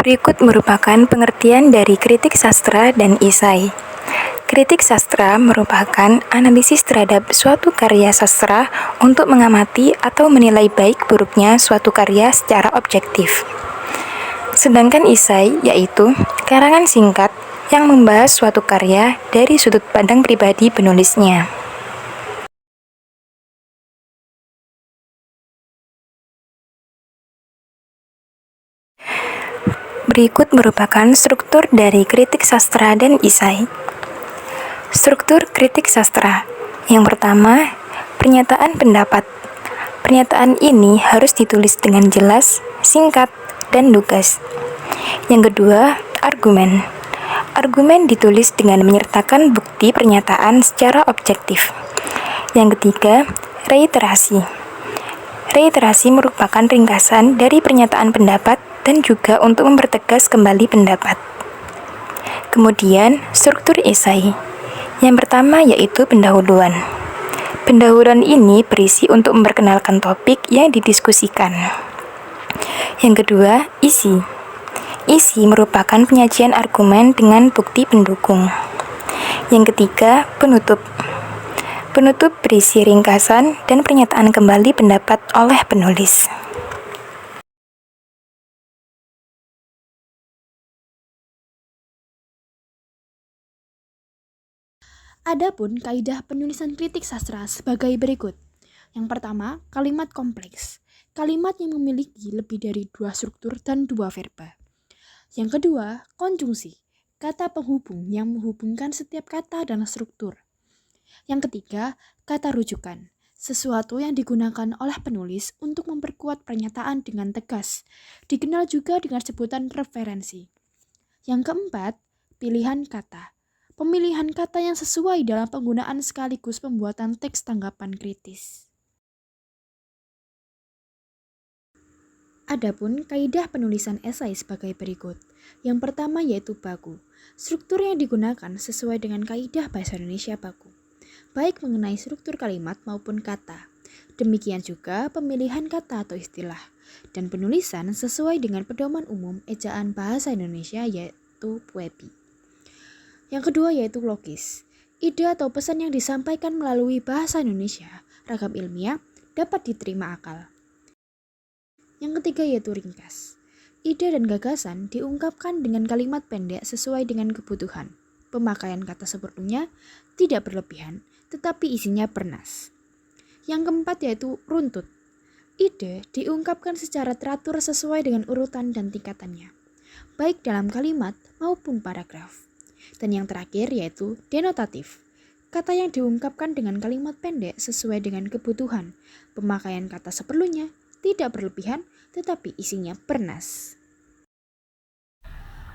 Berikut merupakan pengertian dari kritik sastra dan esai. Kritik sastra merupakan analisis terhadap suatu karya sastra untuk mengamati atau menilai baik buruknya suatu karya secara objektif. Sedangkan esai yaitu karangan singkat yang membahas suatu karya dari sudut pandang pribadi penulisnya. Berikut merupakan struktur dari kritik sastra dan esai. Struktur kritik sastra. Yang pertama, pernyataan pendapat. Pernyataan ini harus ditulis dengan jelas, singkat, dan lugas. Yang kedua, argumen. Argumen ditulis dengan menyertakan bukti pernyataan secara objektif. Yang ketiga, reiterasi. Reiterasi merupakan ringkasan dari pernyataan pendapat dan juga untuk mempertegas kembali pendapat. Kemudian, struktur esai. Yang pertama yaitu pendahuluan. Pendahuluan ini berisi untuk memperkenalkan topik yang didiskusikan. Yang kedua, isi. Isi merupakan penyajian argumen dengan bukti pendukung. Yang ketiga, penutup. Penutup berisi ringkasan dan pernyataan kembali pendapat oleh penulis. Adapun kaidah penulisan kritik sastra sebagai berikut. Yang pertama, kalimat kompleks. Kalimat yang memiliki lebih dari 2 struktur dan 2 verba. Yang kedua, konjungsi. Kata penghubung yang menghubungkan setiap kata dan struktur. Yang ketiga, kata rujukan. Sesuatu yang digunakan oleh penulis untuk memperkuat pernyataan dengan tegas. Dikenal juga dengan sebutan referensi. Yang keempat, pilihan kata. Pemilihan kata yang sesuai dalam penggunaan sekaligus pembuatan teks tanggapan kritis. Adapun kaidah penulisan esai sebagai berikut. Yang pertama yaitu baku. Struktur yang digunakan sesuai dengan kaidah bahasa Indonesia baku, baik mengenai struktur kalimat maupun kata. Demikian juga pemilihan kata atau istilah. Dan penulisan sesuai dengan pedoman umum ejaan bahasa Indonesia yaitu PUEBI. Yang kedua yaitu logis. Ide atau pesan yang disampaikan melalui bahasa Indonesia, ragam ilmiah, dapat diterima akal. Yang ketiga yaitu ringkas. Ide dan gagasan diungkapkan dengan kalimat pendek sesuai dengan kebutuhan. Pemakaian kata seperlunya, tidak berlebihan, tetapi isinya bernas. Yang keempat yaitu runtut. Ide diungkapkan secara teratur sesuai dengan urutan dan tingkatannya, baik dalam kalimat maupun paragraf. Dan yang terakhir yaitu denotatif. Kata yang diungkapkan dengan kalimat pendek sesuai dengan kebutuhan. Pemakaian kata seperlunya, tidak berlebihan, tetapi isinya bernas.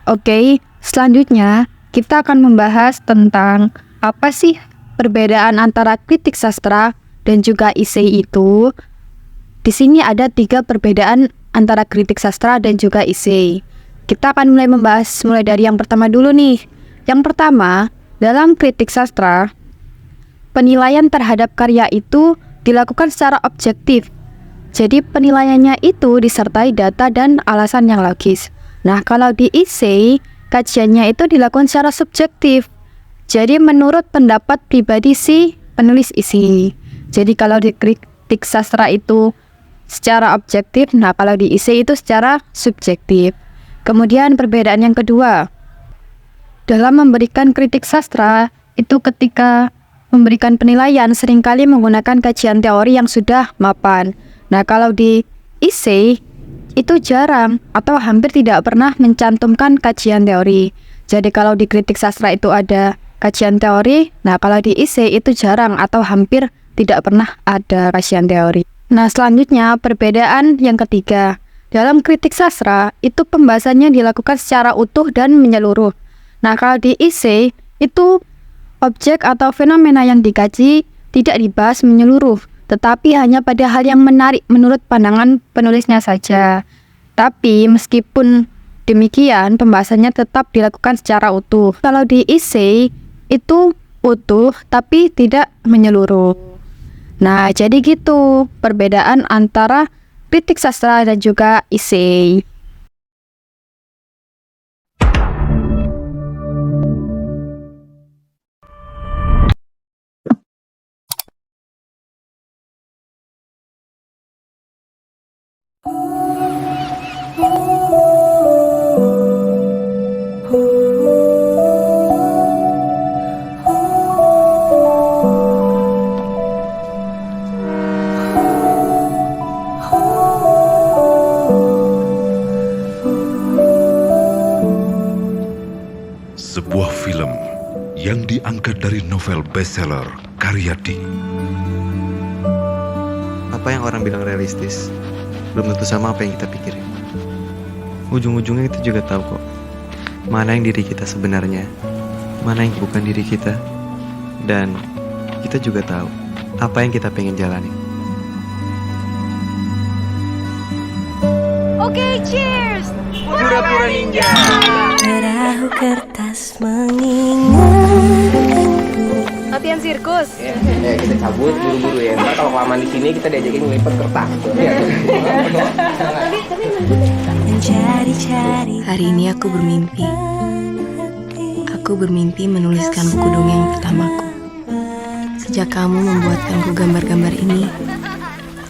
Oke, selanjutnya kita akan membahas tentang apa sih perbedaan antara kritik sastra dan juga esai itu. Di sini ada 3 perbedaan antara kritik sastra dan juga esai. Kita akan mulai dari yang pertama dulu nih. Yang pertama, dalam kritik sastra, penilaian terhadap karya itu dilakukan secara objektif. Jadi penilaiannya itu disertai data dan alasan yang logis. Nah, kalau di esai, kajiannya itu dilakukan secara subjektif. Jadi menurut pendapat pribadi si penulis esai. Jadi kalau di kritik sastra itu secara objektif, nah kalau di esai itu secara subjektif. Kemudian perbedaan yang kedua, dalam memberikan kritik sastra, itu ketika memberikan penilaian seringkali menggunakan kajian teori yang sudah mapan. Nah, kalau di esai, itu jarang atau hampir tidak pernah mencantumkan kajian teori. Jadi kalau di kritik sastra itu ada kajian teori, nah kalau di esai itu jarang atau hampir tidak pernah ada kajian teori. Nah, selanjutnya perbedaan yang ketiga. Dalam kritik sastra, itu pembahasannya dilakukan secara utuh dan menyeluruh. Nah, kalau di esai, itu objek atau fenomena yang dikaji tidak dibahas menyeluruh, tetapi hanya pada hal yang menarik menurut pandangan penulisnya saja. Tapi meskipun demikian, pembahasannya tetap dilakukan secara utuh. Kalau di esai, itu utuh tapi tidak menyeluruh. Nah, jadi gitu perbedaan antara kritik sastra dan juga esai. yang diangkat dari novel bestseller karya D. Apa yang orang bilang realistis belum tentu sama apa yang kita pikirin. Ujung-ujungnya kita juga tahu kok mana yang diri kita sebenarnya, mana yang bukan diri kita. Dan kita juga tahu apa yang kita pengen jalani. Oke, cheers! Pura-pura ninja. Perahu kertas mengingatkanku. Latihan sirkus. Kita cabut buru-buru ya. Ntar kalau kelamaan di sini kita diajakin ngelipet kertas. Mencari-cari. Hari ini aku bermimpi. Aku bermimpi menuliskan buku dongeng pertamaku. Sejak kamu membuatkanku gambar-gambar ini,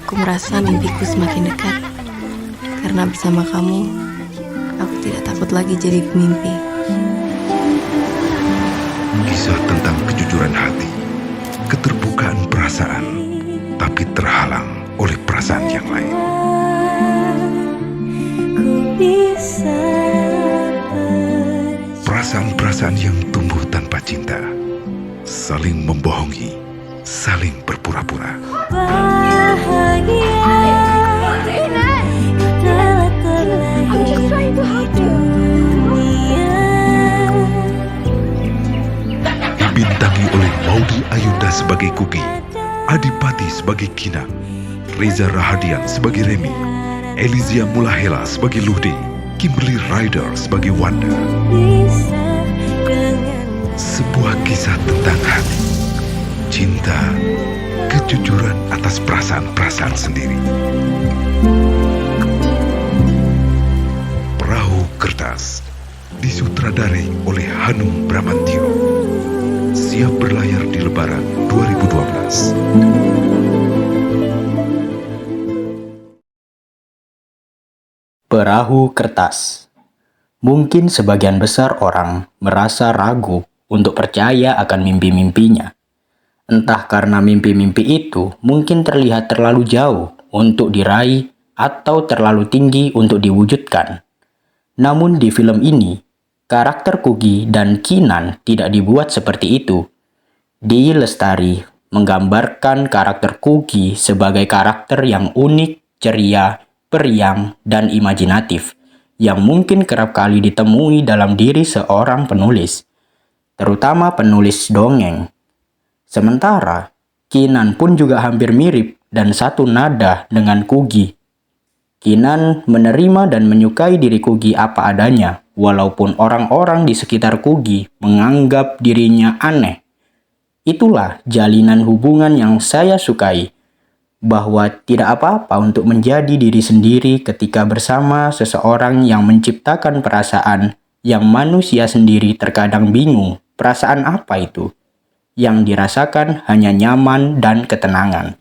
aku merasa mimpiku semakin dekat. Karena bersama kamu, aku tidak takut lagi jadi pemimpi. Kisah tentang kejujuran hati, keterbukaan perasaan, tapi terhalang oleh perasaan yang lain. Ku bisa Perasaan-perasaan yang tumbuh tanpa cinta, saling membohongi, saling berpura-pura. bahagia. Telah terlahir di dunia. Dibintangi oleh Maudy Ayunda sebagai Kugi, Adipati sebagai Kinan, Reza Rahadian sebagai Remy, Elizia Mulahela sebagai Luhdi, Kimberly Ryder sebagai Wanda. Bisa dengan Sebuah kisah tentang hati, cinta, kejujuran atas perasaan-perasaan sendiri. Perahu Kertas disutradarai oleh Hanung Bramantio. Siap berlayar di Lebaran 2012. Perahu Kertas. Mungkin sebagian besar orang merasa ragu untuk percaya akan mimpi-mimpinya. Entah karena mimpi-mimpi itu mungkin terlihat terlalu jauh untuk diraih atau terlalu tinggi untuk diwujudkan. Namun di film ini, karakter Kugi dan Kinan tidak dibuat seperti itu. Di Lestari menggambarkan karakter Kugi sebagai karakter yang unik, ceria, periang, dan imajinatif, yang mungkin kerap kali ditemui dalam diri seorang penulis, terutama penulis dongeng. Sementara, Kinan pun juga hampir mirip dan satu nada dengan Kugi. Kinan menerima dan menyukai diri Kugi apa adanya, walaupun orang-orang di sekitar Kugi menganggap dirinya aneh. Itulah jalinan hubungan yang saya sukai, bahwa tidak apa-apa untuk menjadi diri sendiri ketika bersama seseorang yang menciptakan perasaan yang manusia sendiri terkadang bingung perasaan apa itu. Yang dirasakan hanya nyaman dan ketenangan.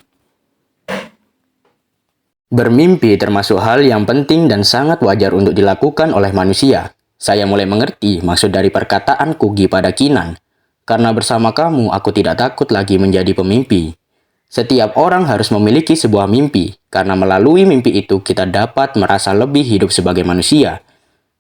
Bermimpi termasuk hal yang penting dan sangat wajar untuk dilakukan oleh manusia. Saya mulai mengerti maksud dari perkataan Kugi pada Kinan. Karena bersama kamu, aku tidak takut lagi menjadi pemimpi. Setiap orang harus memiliki sebuah mimpi, karena melalui mimpi itu kita dapat merasa lebih hidup sebagai manusia.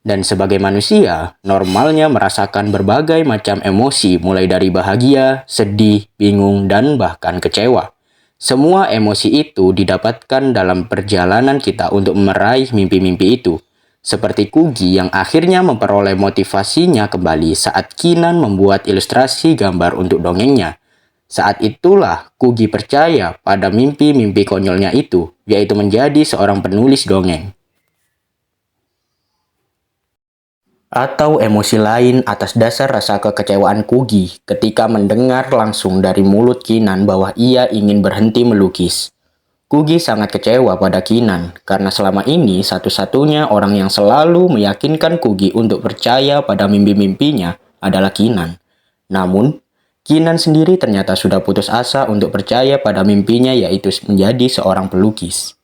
Dan sebagai manusia, normalnya merasakan berbagai macam emosi mulai dari bahagia, sedih, bingung, dan bahkan kecewa. Semua emosi itu didapatkan dalam perjalanan kita untuk meraih mimpi-mimpi itu. Seperti Kugi yang akhirnya memperoleh motivasinya kembali saat Kinan membuat ilustrasi gambar untuk dongengnya. Saat itulah Kugi percaya pada mimpi-mimpi konyolnya itu, yaitu menjadi seorang penulis dongeng. Atau emosi lain atas dasar rasa kekecewaan Kugi ketika mendengar langsung dari mulut Kinan bahwa ia ingin berhenti melukis. Kugi sangat kecewa pada Kinan karena selama ini satu-satunya orang yang selalu meyakinkan Kugi untuk percaya pada mimpi-mimpinya adalah Kinan. Namun, Kinan sendiri ternyata sudah putus asa untuk percaya pada mimpinya, yaitu menjadi seorang pelukis.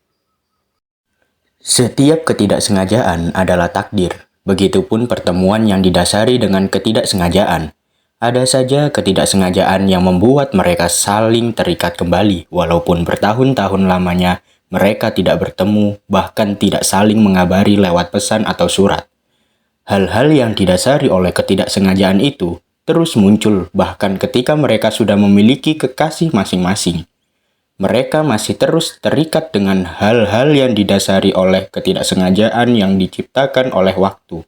Setiap ketidaksengajaan adalah takdir. Begitupun pertemuan yang didasari dengan ketidaksengajaan. Ada saja ketidaksengajaan yang membuat mereka saling terikat kembali, walaupun bertahun-tahun lamanya mereka tidak bertemu, bahkan tidak saling mengabari lewat pesan atau surat. Hal-hal yang didasari oleh ketidaksengajaan itu terus muncul bahkan ketika mereka sudah memiliki kekasih masing-masing. Mereka masih terus terikat dengan hal-hal yang didasari oleh ketidaksengajaan yang diciptakan oleh waktu.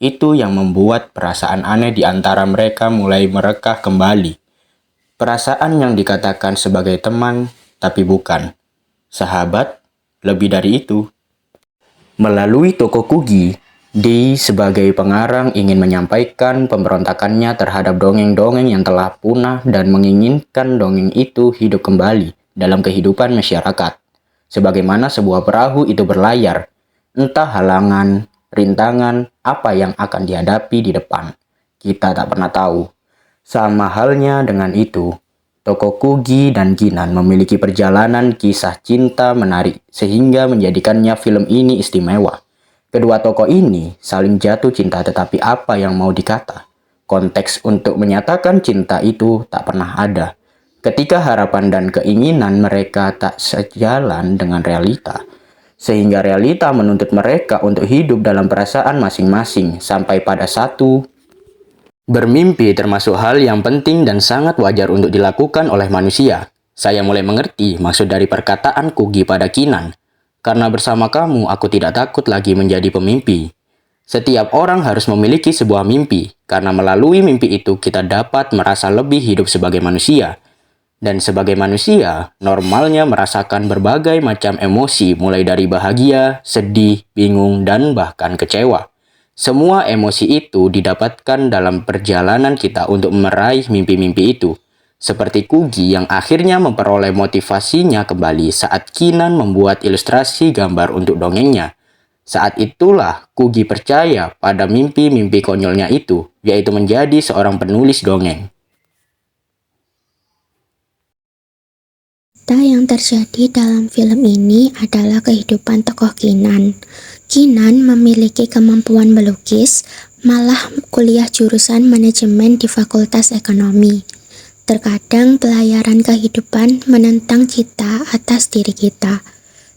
Itu yang membuat perasaan aneh di antara mereka mulai merekah kembali. Perasaan yang dikatakan sebagai teman, tapi bukan. Sahabat, lebih dari itu. Melalui toko Kugi, Dee sebagai pengarang ingin menyampaikan pemberontakannya terhadap dongeng-dongeng yang telah punah dan menginginkan dongeng itu hidup kembali dalam kehidupan masyarakat. Sebagaimana sebuah perahu itu berlayar, entah halangan, rintangan, apa yang akan dihadapi di depan. Kita tak pernah tahu. Sama halnya dengan itu, toko Kugi dan Kinan memiliki perjalanan kisah cinta menarik sehingga menjadikannya film ini istimewa. Kedua tokoh ini saling jatuh cinta, tetapi apa yang mau dikata? Konteks untuk menyatakan cinta itu tak pernah ada. Ketika harapan dan keinginan mereka tak sejalan dengan realita, sehingga realita menuntut mereka untuk hidup dalam perasaan masing-masing sampai pada satu. Bermimpi termasuk hal yang penting dan sangat wajar untuk dilakukan oleh manusia. Saya mulai mengerti maksud dari perkataan Kugi pada Kinan. Karena bersama kamu, aku tidak takut lagi menjadi pemimpi. Setiap orang harus memiliki sebuah mimpi, karena melalui mimpi itu kita dapat merasa lebih hidup sebagai manusia. Dan sebagai manusia, normalnya merasakan berbagai macam emosi mulai dari bahagia, sedih, bingung, dan bahkan kecewa. Semua emosi itu didapatkan dalam perjalanan kita untuk meraih mimpi-mimpi itu. Seperti Kugi yang akhirnya memperoleh motivasinya kembali saat Kinan membuat ilustrasi gambar untuk dongengnya. Saat itulah Kugi percaya pada mimpi-mimpi konyolnya itu, yaitu menjadi seorang penulis dongeng. Cerita yang terjadi dalam film ini adalah kehidupan tokoh Kinan. Kinan memiliki kemampuan melukis, malah kuliah jurusan manajemen di Fakultas Ekonomi. Terkadang pelayaran kehidupan menentang cita atas diri kita.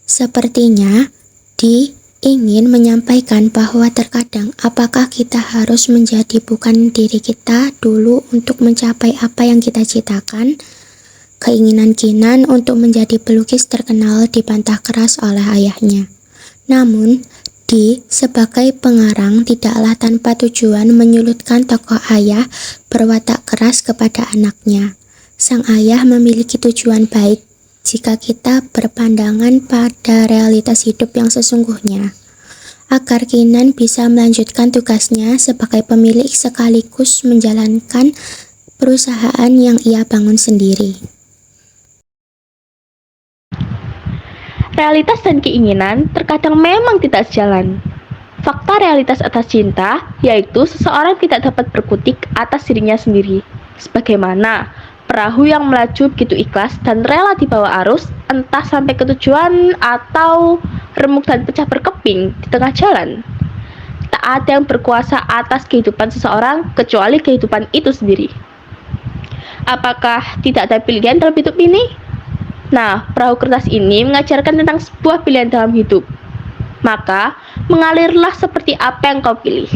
Sepertinya, Dee ingin menyampaikan bahwa terkadang apakah kita harus menjadi bukan diri kita dulu untuk mencapai apa yang kita citakan? Keinginan Kinan untuk menjadi pelukis terkenal dibantah keras oleh ayahnya. Namun, Dee sebagai pengarang tidaklah tanpa tujuan menyulitkan tokoh ayah berwatak keras kepada anaknya. Sang ayah memiliki tujuan baik jika kita berpandangan pada realitas hidup yang sesungguhnya, agar Kinan bisa melanjutkan tugasnya sebagai pemilik sekaligus menjalankan perusahaan yang ia bangun sendiri. Realitas dan keinginan terkadang memang tidak sejalan. Fakta realitas atas cinta, yaitu seseorang tidak dapat berkutik atas dirinya sendiri. Sebagaimana perahu yang melaju begitu ikhlas dan rela dibawa arus, entah sampai ke tujuan atau remuk dan pecah berkeping di tengah jalan. Tak ada yang berkuasa atas kehidupan seseorang kecuali kehidupan itu sendiri. Apakah tidak ada pilihan dalam hidup ini? Nah, perahu kertas ini mengajarkan tentang sebuah pilihan dalam hidup. Maka, mengalirlah seperti apa yang kau pilih.